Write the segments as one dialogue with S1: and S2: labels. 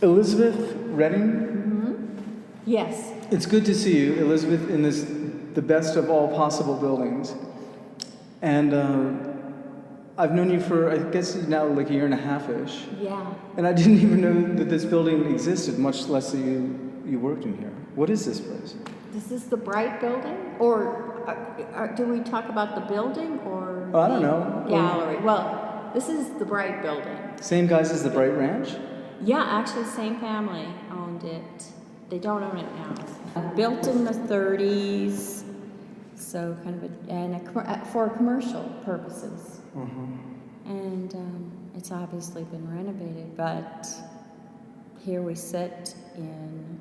S1: Elizabeth Redding?
S2: Yes.
S1: It's good to see you, Elizabeth, in the best of all possible buildings. And I've known you for, I guess now like a year and a half-ish.
S2: Yeah.
S1: And I didn't even know that this building existed, much less that you worked in here. What is this place?
S2: This is the Bright Building? Or do we talk about the building or
S1: I don't know.
S2: gallery? Well, this is the Bright Building.
S1: Same guys as the Bright Ranch?
S2: Yeah, actually, same family owned it. They don't own it now. Built in the 30s, so kind of for commercial purposes. And it's obviously been renovated, but here we sit in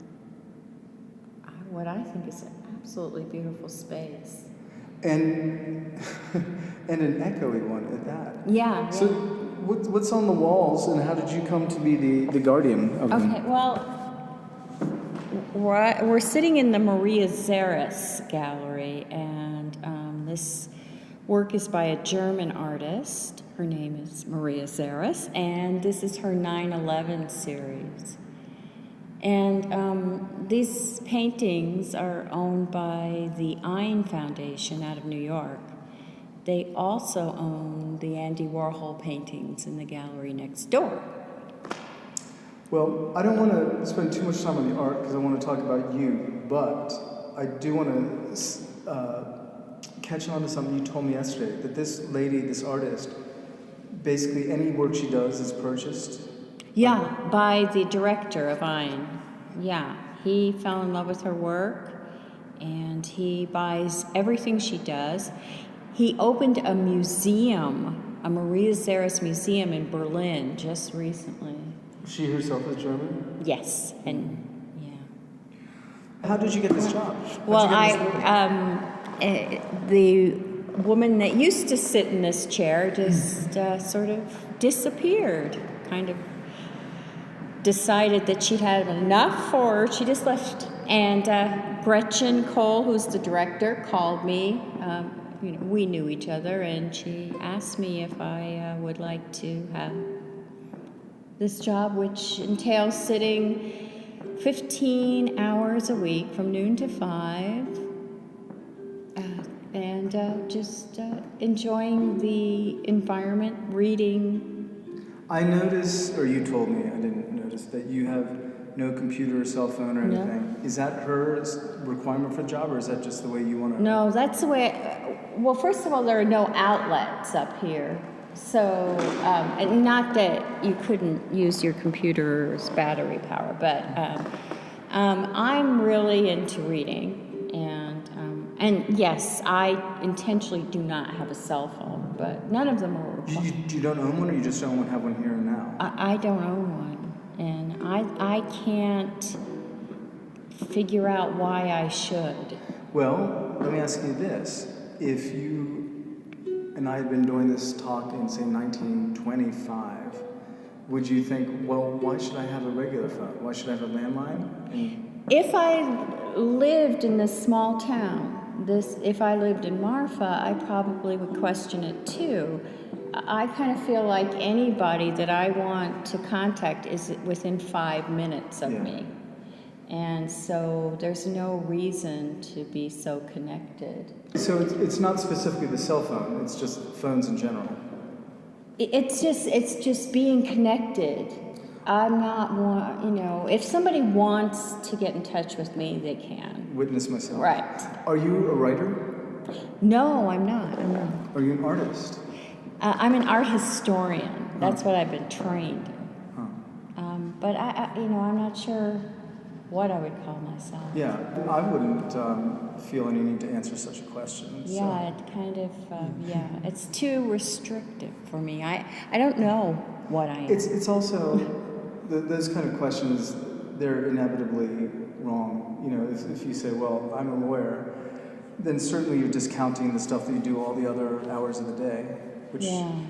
S2: what I think is an absolutely beautiful space.
S1: And an echoey one at that.
S2: Yeah.
S1: So what's on the walls, and how did you come to be the guardian of them?
S2: Okay, well, we're sitting in the Maria Zeres gallery, and this work is by a German artist. Her name is Maria Zeres, and this is her 9/11 series. And these paintings are owned by the Ein Foundation out of New York. They also own the Andy Warhol paintings in the gallery next door.
S1: Well, I don't want to spend too much time on the art because I want to talk about you, but I do want to catch on to something you told me yesterday, that this lady, this artist, basically any work she does is purchased.
S2: Yeah, by the director of Ein. Yeah, he fell in love with her work, and he buys everything she does. He opened a museum, a Maria Zeres museum in Berlin just recently.
S1: She herself is German?
S2: Yes, and yeah.
S1: How did you get this job?
S2: Well, the woman that used to sit in this chair just sort of disappeared, kind of decided that she'd had enough, or she just left. And Gretchen Cole, who's the director, called me. We knew each other, and she asked me if I would like to have this job, which entails sitting 15 hours a week from noon to 5, and just enjoying the environment, reading.
S1: I noticed, or you told me, I didn't notice, that you have no computer or cell phone or anything. No. Is that her requirement for the job, or is that just the way you want to?
S2: No, that's the way. Well, first of all, there are no outlets up here. So, and not that you couldn't use your computer's battery power, but I'm really into reading, and yes, I intentionally do not have a cell phone, but none of them are.
S1: You don't own one, or you just don't have one here and now?
S2: I don't own one, and I can't figure out why I should.
S1: Well, let me ask you this: if you and I had been doing this talk in, say, 1925, would you think, well, why should I have a regular phone? Why should I have a landline?
S2: If I lived in this small town, if I lived in Marfa, I probably would question it too. I kind of feel like anybody that I want to contact is within 5 minutes of me. And so there's no reason to be so connected.
S1: So it's not specifically the cell phone, it's just phones in general.
S2: It's just being connected. I'm not if somebody wants to get in touch with me, they can.
S1: Witness myself.
S2: Right.
S1: Are you a writer?
S2: No, I'm not.
S1: Are you an artist?
S2: I'm an art historian. That's what I've been trained in. But I'm not sure what I would call myself.
S1: Yeah, I wouldn't feel any need to answer such a question.
S2: Yeah, it kind of, it's too restrictive for me. I don't know what I am.
S1: It's also, those kind of questions, they're inevitably wrong. If you say, well, I'm a lawyer, then certainly you're discounting the stuff that you do all the other hours of the day, which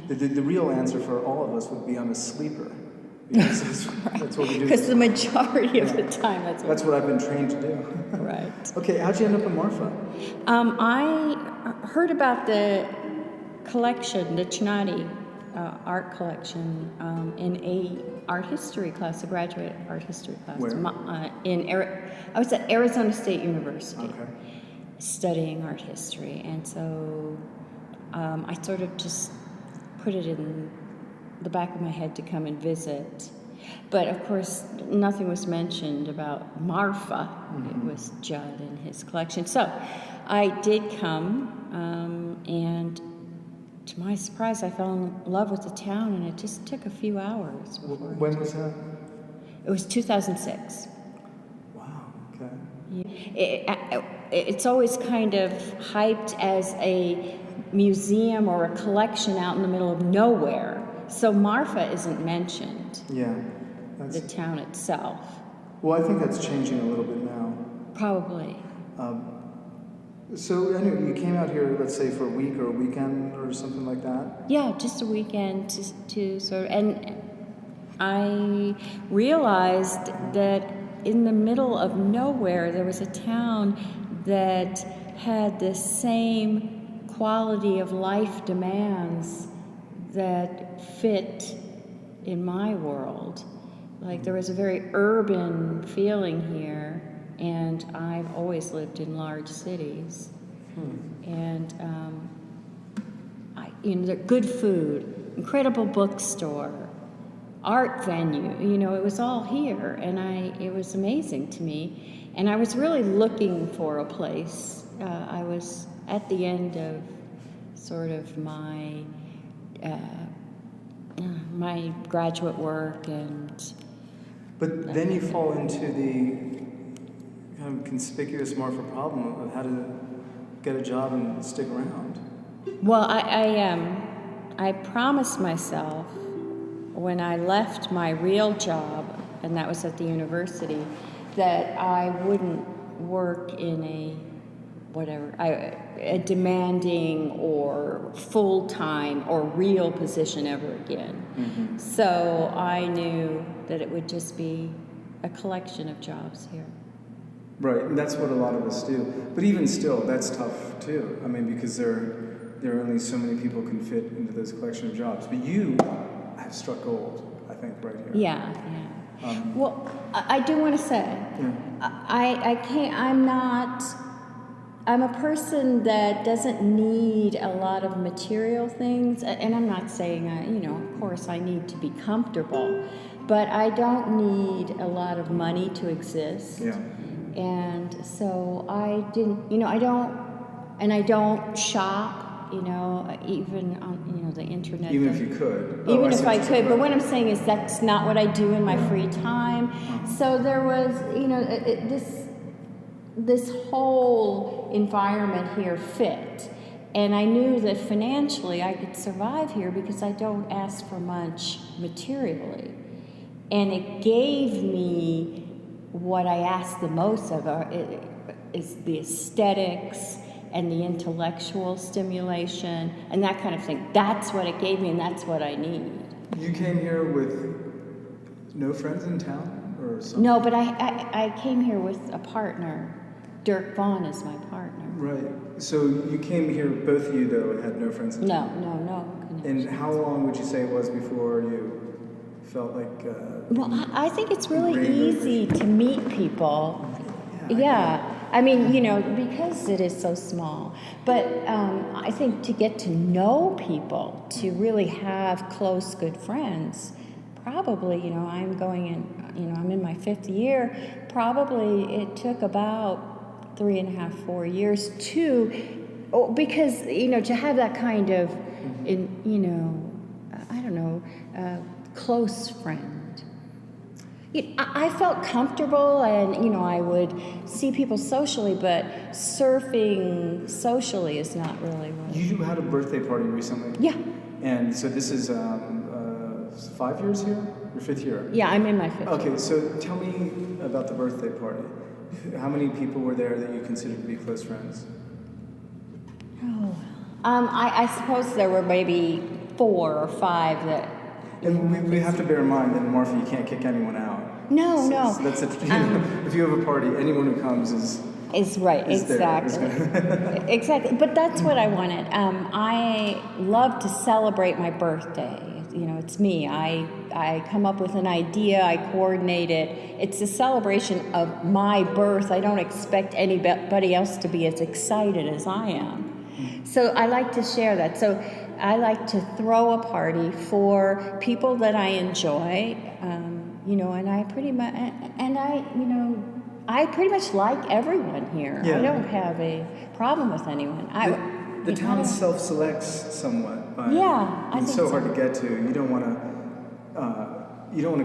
S1: the real answer for all of us would be I'm a sleeper. Because that's what we do.
S2: Because the majority of the time,
S1: that's what I've been trained to do.
S2: Right.
S1: Okay, how'd you end up in Marfa?
S2: I heard about the collection, the Chinati art collection in a art history class, a graduate art history class.
S1: Where?
S2: I was at Arizona State University
S1: Okay.
S2: studying art history, and so I sort of just put it in the back of my head to come and visit. But of course, nothing was mentioned about Marfa. It was Judd and his collection. So I did come, and to my surprise, I fell in love with the town, and it just took a few hours before.
S1: When was that?
S2: It was 2006.
S1: Wow. Okay.
S2: It's always kind of hyped as a museum or a collection out in the middle of nowhere. So Marfa isn't mentioned,
S1: Yeah.
S2: the town itself.
S1: Well, I think that's changing a little bit now.
S2: Probably.
S1: So anyway, you came out here, let's say, for a week or a weekend or something like that?
S2: Yeah, just a weekend to sort of, and I realized that in the middle of nowhere there was a town that had the same quality of life demands that fit in my world. Like there was a very urban feeling here, and I've always lived in large cities. And good food, incredible bookstore, art venue. It was all here, and it was amazing to me. And I was really looking for a place. I was at the end of sort of my graduate work,
S1: But then you fall into the kind of conspicuous Marfa problem of how to get a job and stick around.
S2: well, I promised myself when I left my real job, and that was at the university, that I wouldn't work in a demanding or full-time or real position ever again.
S1: Mm-hmm.
S2: So I knew that it would just be a collection of jobs here.
S1: Right, and that's what a lot of us do. But even still, that's tough too. I mean, because there are only so many people can fit into those collection of jobs. But you have struck gold, I think, right here.
S2: Yeah. Well, I do want to say, I'm a person that doesn't need a lot of material things, and I'm not saying, of course I need to be comfortable, but I don't need a lot of money to exist.
S1: Yeah.
S2: And so I didn't, I don't shop, even on, the internet.
S1: Even if you could.
S2: Even if I could, but what I'm saying is that's not what I do in my free time. So there was, this whole environment here fit. And I knew that financially I could survive here because I don't ask for much materially. And it gave me what I asked the most of is the aesthetics and the intellectual stimulation and that kind of thing. That's what it gave me, and that's what I need.
S1: You came here with no friends in town or something?
S2: No, but I came here with a partner. Dirk Vaughn is my partner.
S1: Right. So you came here, both of you, though, and had no friends in town?
S2: No.
S1: And how long would you say it was before you felt like...
S2: Well, I think it's really easy to meet people. Yeah. I mean, because it is so small. But I think to get to know people, to really have close, good friends, probably, I'm going in, I'm in my 5th year. Probably it took about 3.5, 4 years because, to have that kind of, close friend. I felt comfortable, and I would see people socially, but surfing socially is not really what.
S1: You had a birthday party recently?
S2: Yeah.
S1: And so this is 5 years here? Your 5th year?
S2: Yeah, I'm in my 5th.
S1: Okay, so tell me about the birthday party. How many people were there that you considered to be close friends?
S2: Oh. I suppose there were maybe 4 or 5 that.
S1: And we have to bear in mind that in Marfa you can't kick anyone out.
S2: No.
S1: So that's it. If you have a party, anyone who comes is
S2: Is right,
S1: is there.
S2: exactly. Exactly. But that's what I wanted. I love to celebrate my birthday. You know, it's me. I come up with an idea, I coordinate it. It's a celebration of my birth. I don't expect anybody else to be as excited as I am. So I like to share that. So I like to throw a party for people that I enjoy, you know, and I pretty much, I pretty much like everyone here.
S1: Yeah.
S2: I don't have a problem with anyone.
S1: The town self-selects somewhat.
S2: Yeah, I
S1: it's
S2: think
S1: so
S2: so.
S1: hard to get to. You don't want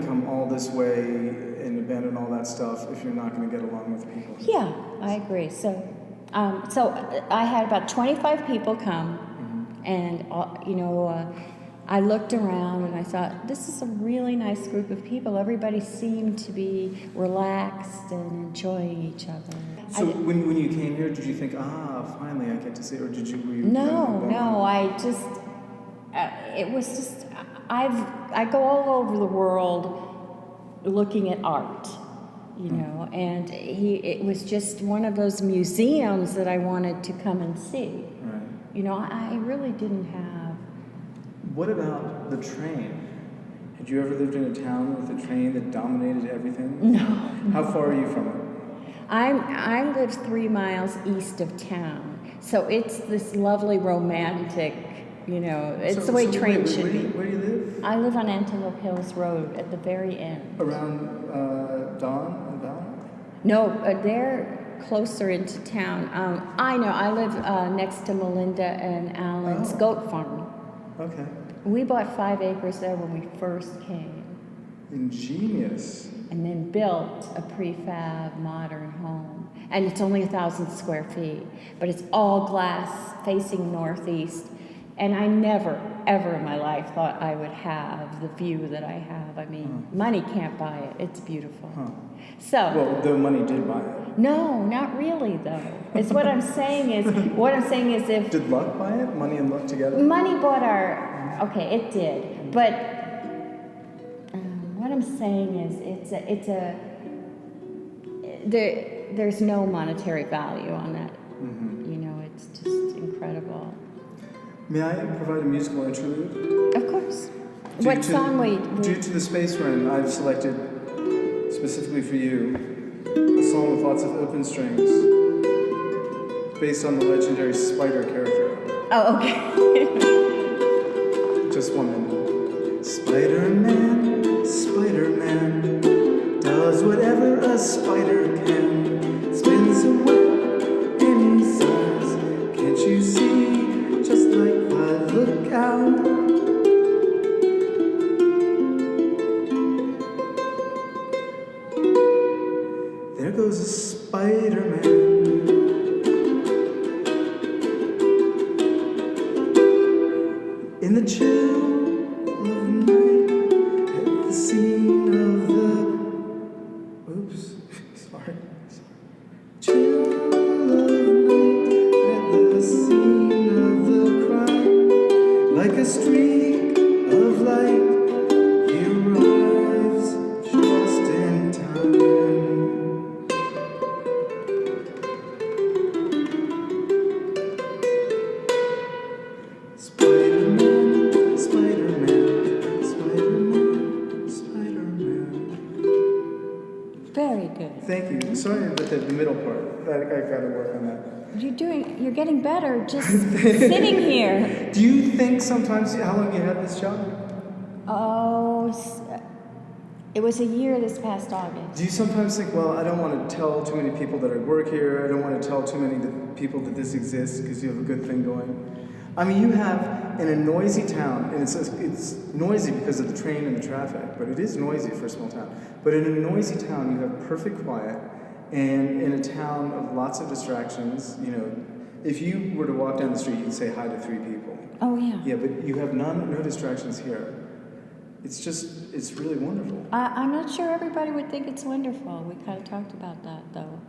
S1: to come all this way and abandon all that stuff if you're not going to get along with people.
S2: Yeah, I agree. So I had about 25 people come, and I looked around and I thought, this is a really nice group of people. Everybody seemed to be relaxed and enjoying each other.
S1: So when you came here, did you think, finally I get to see, or were you?
S2: No, I just, it was just, I go all over the world looking at art, you know, and it was just one of those museums that I wanted to come and see.
S1: Right.
S2: You know, I really didn't have.
S1: What about the train? Had you ever lived in a town with a train that dominated everything?
S2: No.
S1: How far are you from it?
S2: I live 3 miles east of town, so it's this lovely romantic, you know, it's the way trains should be.
S1: Where do you live?
S2: I live on Antelope Hills Road at the very end.
S1: Around Dawn and Val?
S2: No, they're closer into town. I know, I live next to Melinda and Alan's goat farm.
S1: Okay.
S2: We bought 5 acres there when we first came.
S1: Ingenious.
S2: And then built a prefab modern home. And it's only 1,000 square feet, but it's all glass facing northeast. And I never, ever in my life thought I would have the view that I have. I mean, money can't buy it. It's beautiful.
S1: Huh.
S2: So.
S1: Well, the money did buy it.
S2: No, not really though. It's what I'm saying is if.
S1: Did luck buy it? Money and luck together?
S2: Money bought okay, it did. But what I'm saying is there's no monetary value on that.
S1: Mm-hmm.
S2: You know, it's just incredible.
S1: May I provide a musical interlude?
S2: Of course. What song
S1: Due to the space we're in, I've selected specifically for you a song with lots of open strings based on the legendary Spider character.
S2: Oh, okay.
S1: Just 1 minute. Spider-Man, Spider-Man, does whatever a spider can. Spins a web any size. Can't you see? Just like I look out. There goes a Spider-Man. In the chill of night, at the scene of the... Oops, sorry. Chill of night, at the scene of the crime. Like a streak of light, he arrives just in time. Spider-Man, Spider-Man, Spider-Man, Spider-Man.
S2: Very good.
S1: Thank you. Sorry about the middle part. I got to work on that.
S2: You're getting better just sitting here.
S1: Do you think sometimes, how long you had this job?
S2: It was a year this past August.
S1: Do you sometimes think, well, I don't want to tell too many people that I work here. I don't want to tell too many people that this exists because you have a good thing going. I mean, you have in a noisy town, and it's noisy because of the train and the traffic, but it is noisy for a small town. But in a noisy town, you have perfect quiet, and in a town of lots of distractions, you know, if you were to walk down the street, you could say hi to 3 people.
S2: Oh, yeah.
S1: Yeah, but you have no distractions here. It's really wonderful.
S2: I'm not sure everybody would think it's wonderful. We kind of talked about that, though.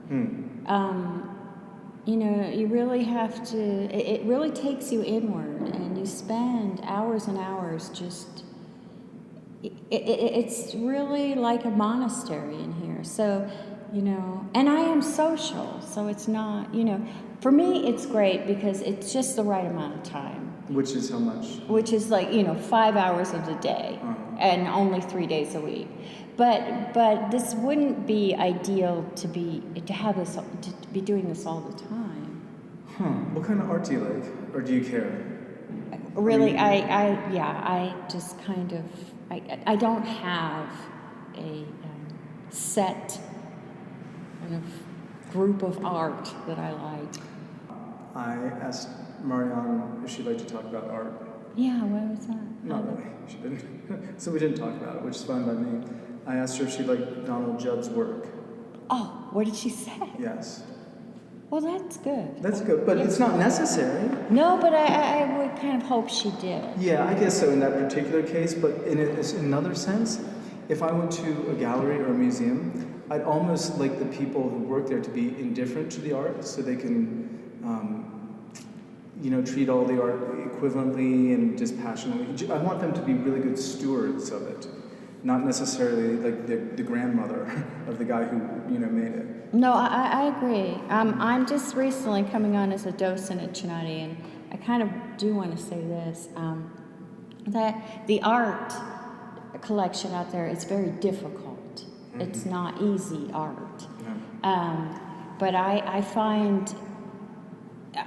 S2: You know, you really have to, it really takes you inward, and you spend hours and hours just, it's really like a monastery in here. So you know, and I am social, so it's not, you know, for me it's great because it's just the right amount of time,
S1: Which is how much?
S2: which is like, you know, 5 hours of the day and only 3 days a week. But this wouldn't be ideal to be doing this all the time.
S1: What kind of art do you like, or do you care?
S2: Really, I just kind of, I don't have a set kind of group of art that I like.
S1: I asked Marianne if she'd like to talk about art.
S2: Yeah, what was that?
S1: Not really, she didn't. So we didn't talk about it, which is fine by me. I asked her if she'd like Donald Judd's work.
S2: Oh, what did she say?
S1: Yes.
S2: Well, that's good.
S1: That's good, but it's not necessary.
S2: No, but I would kind of hope she did.
S1: Yeah, I guess so in that particular case, but in another sense, if I went to a gallery or a museum, I'd almost like the people who work there to be indifferent to the art so they can, you know, treat all the art equivalently and dispassionately. I want them to be really good stewards of it, not necessarily like the grandmother of the guy who, you know, made it.
S2: No, I agree. I'm just recently coming on as a docent at Chinati, and I kind of do want to say this, that the art collection out there is very difficult. It's not easy art. But I find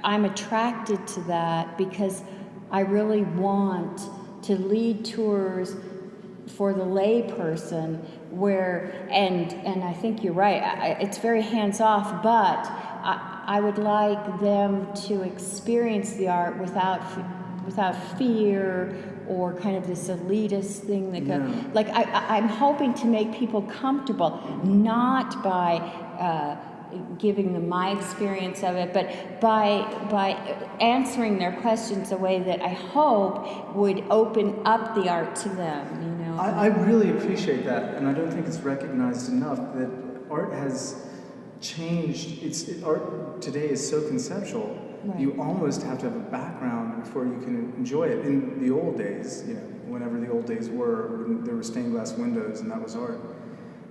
S2: I'm attracted to that because I really want to lead tours for the lay person where, and I think you're right, it's very hands-off, but I would like them to experience the art without fear or kind of this elitist thing that like I'm hoping to make people comfortable, not by giving them my experience of it, but by answering their questions a way that I hope would open up the art to them, you know.
S1: I really appreciate that, and I don't think it's recognized enough that art has changed. Art today is so conceptual. Right. You almost have to have a background before you can enjoy it. In the old days, you know, whenever the old days were, when there were stained glass windows and that was art,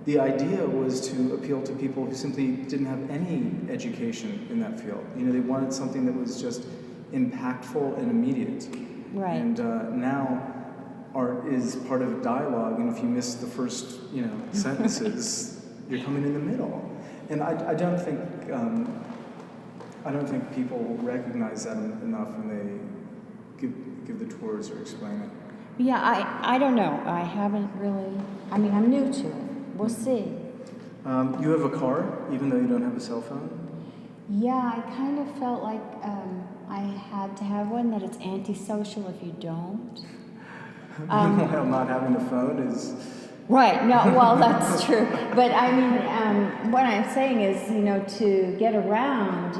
S1: the idea was to appeal to people who simply didn't have any education in that field. You know, they wanted something that was just impactful and immediate.
S2: Right.
S1: And now art is part of a dialogue, and if you miss the first, you know, sentences, you're coming in the middle. And I don't think people recognize that enough when they give the tours or explain it.
S2: Yeah, I don't know. I haven't really. I mean, I'm new to it. We'll see.
S1: You have a car, even though you don't have a cell phone?
S2: Yeah, I kind of felt like I had to have one, that it's antisocial if you don't.
S1: While not having a phone is...
S2: Right, no, well, that's true. But I mean, what I'm saying is, you know, to get around,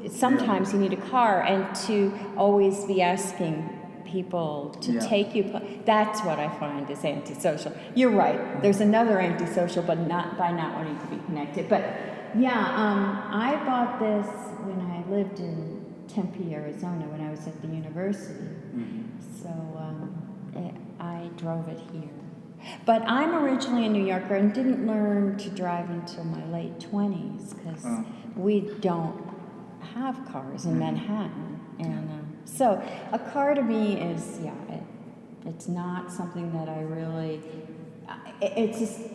S2: sometimes you need a car, and to always be asking people to take you. That's what I find is antisocial. You're right. There's another antisocial, but not wanting to be connected. But yeah, I bought this when I lived in Tempe, Arizona, when I was at the university. So I drove it here. But I'm originally a New Yorker and didn't learn to drive until my late 20s because we don't have cars in Manhattan. And so a car to me is, it's not something that I really, it's just,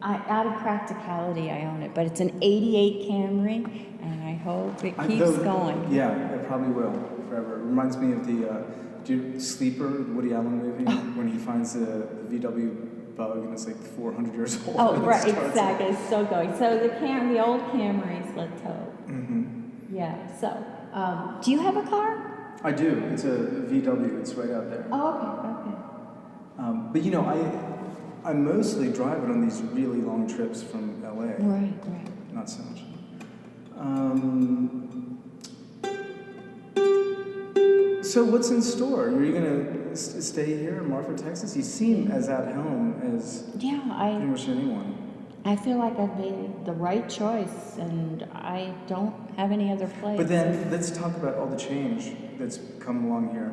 S2: out of practicality I own it, but it's an 88 Camry and I hope it keeps going.
S1: Yeah, it probably will forever. It reminds me of the Sleeper, the Woody Allen movie, when he finds the VW bug and it's like 400 years old.
S2: Oh, right, exactly, it's still going. So the old Camry's let tow. Yeah, so, do you have a car?
S1: I do. It's a VW. It's right out there.
S2: Oh, okay.
S1: But you know, I mostly drive it on these really long trips from LA.
S2: Right.
S1: Not so much. So what's in store? Are you gonna stay here in Marfa, Texas? You seem as at home as pretty much anyone.
S2: I feel like I've made the right choice, and I don't have any other place.
S1: But then, let's talk about all the change that's come along here.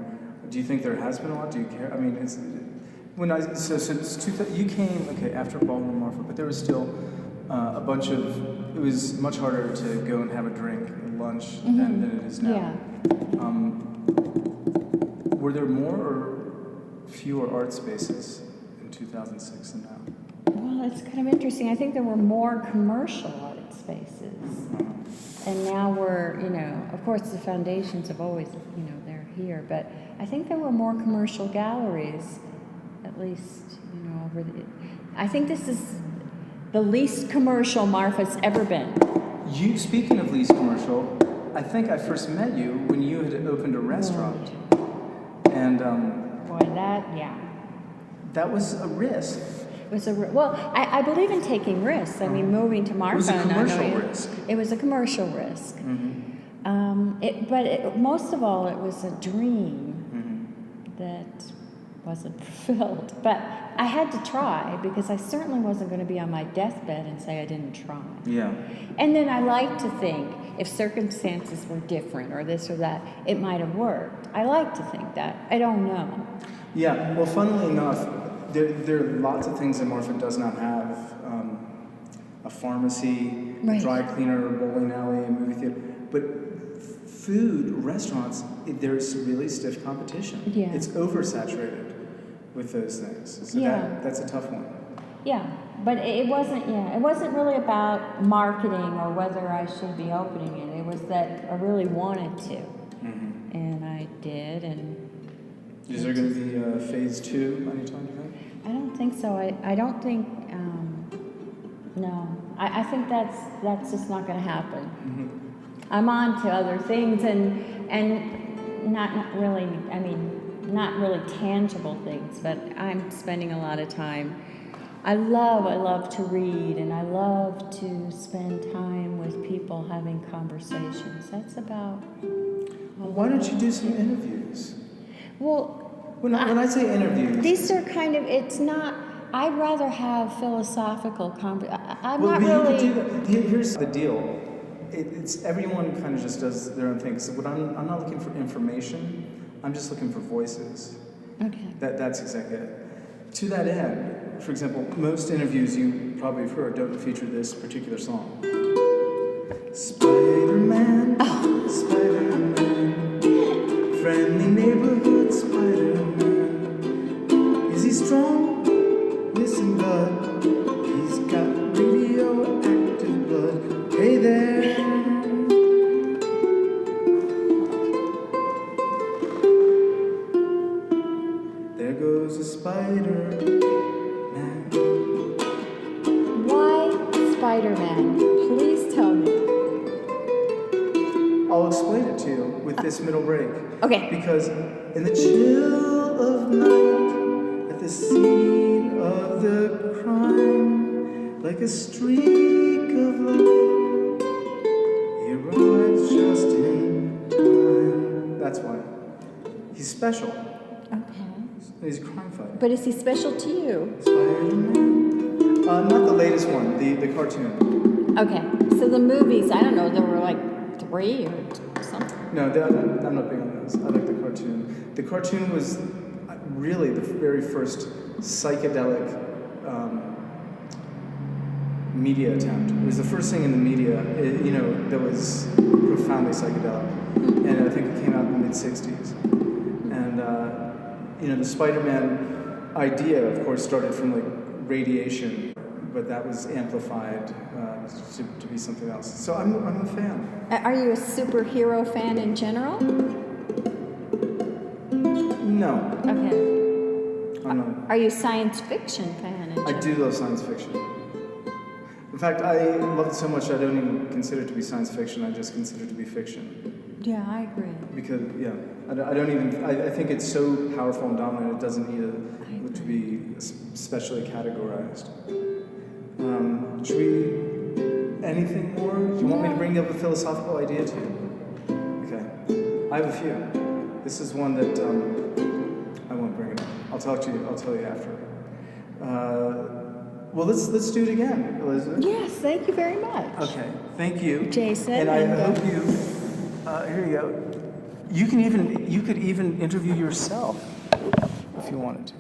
S1: Do you think there has been a lot? Do you care? I mean, you came after Baldwin Marfa, but there was still a bunch of. It was much harder to go and have a drink at lunch than it is now.
S2: Yeah.
S1: Were there more or fewer art spaces in 2006 than now?
S2: Well, it's kind of interesting. I think there were more commercial art spaces. And now we're, of course the foundations have always, they're here, but I think there were more commercial galleries, at least, over the, I think this is the least commercial Marfa's ever been.
S1: You, speaking of least commercial, I think I first met you when you had opened a restaurant. And,
S2: Boy,
S1: that was a risk.
S2: It was I believe in taking risks. I mean, moving to Marfa.
S1: It was a commercial risk.
S2: It was a commercial risk. Most of all, it was a dream that wasn't fulfilled. But I had to try because I certainly wasn't going to be on my deathbed and say I didn't try.
S1: Yeah.
S2: And then I like to think if circumstances were different or this or that, it might have worked. I like to think that. I don't know.
S1: Yeah. Well, funnily enough, there are lots of things that Marfa does not have. A pharmacy, a dry cleaner, a bowling alley, a movie theater. But food, restaurants, there's really stiff competition.
S2: Yeah.
S1: It's oversaturated with those things. So that's a tough one.
S2: Yeah, but it wasn't really about marketing or whether I should be opening it. It was that I really wanted to. And I did, and...
S1: Is there going to be phase 2 anytime, do you think?
S2: I don't think so. I don't think, no. I think that's just not going to happen. I'm on to other things and not really, not really tangible things, but I'm spending a lot of time. I love to read, and I love to spend time with people having conversations. That's about...
S1: Why don't you do some interviews?
S2: Well...
S1: When I say interviews...
S2: These are kind of, it's not... I'd rather have philosophical conversations. I'm
S1: well,
S2: not really...
S1: You could do that. Here's the deal. It's everyone kind of just does their own thing. So I'm not looking for information. I'm just looking for voices.
S2: Okay.
S1: That's exactly it. To that end, for example, most interviews you probably have heard don't feature this particular song. Spider-Man, Spider-Man, friendly neighborhood Spider-Man. Is he strong? Listen, bud, he's got radioactive blood. Hey there. There goes a Spider-Man.
S2: Why Spider-Man? Please tell me.
S1: I'll explain it to you with this middle break.
S2: Okay.
S1: Because in the chill of night, at the scene of the crime, like a streak of light, he arrives just in time. That's why. He's special.
S2: Okay.
S1: He's a crime fighter.
S2: But is he special to you?
S1: Spider-Man. Not the latest one, the cartoon.
S2: Okay. So the movies, I don't know, there were like 3 or something.
S1: No, I'm not big on those. I like the cartoon. The cartoon was really the very first psychedelic media attempt. It was the first thing in the media, that was profoundly psychedelic. And I think it came out in the mid-'60s. And, the Spider-Man idea, of course, started from, radiation, but that was amplified to be something else. So I'm a fan.
S2: Are you a superhero fan in general?
S1: No.
S2: Okay.
S1: I'm not.
S2: Are you a science fiction fan in general?
S1: I do love science fiction. In fact, I love it so much I don't even consider it to be science fiction. I just consider it to be fiction.
S2: Yeah, I agree.
S1: Because, I think it's so powerful and dominant it doesn't need to be specially categorized. Should we, anything more? Do you want me to bring up a philosophical idea to you? Okay. I have a few. This is one that I won't bring it up. I'll tell you after. Well, let's do it again, Elizabeth.
S2: Yes, thank you very much.
S1: Okay, thank you,
S2: Jason.
S1: And I hope you. Here you go. You could even interview yourself if you wanted to.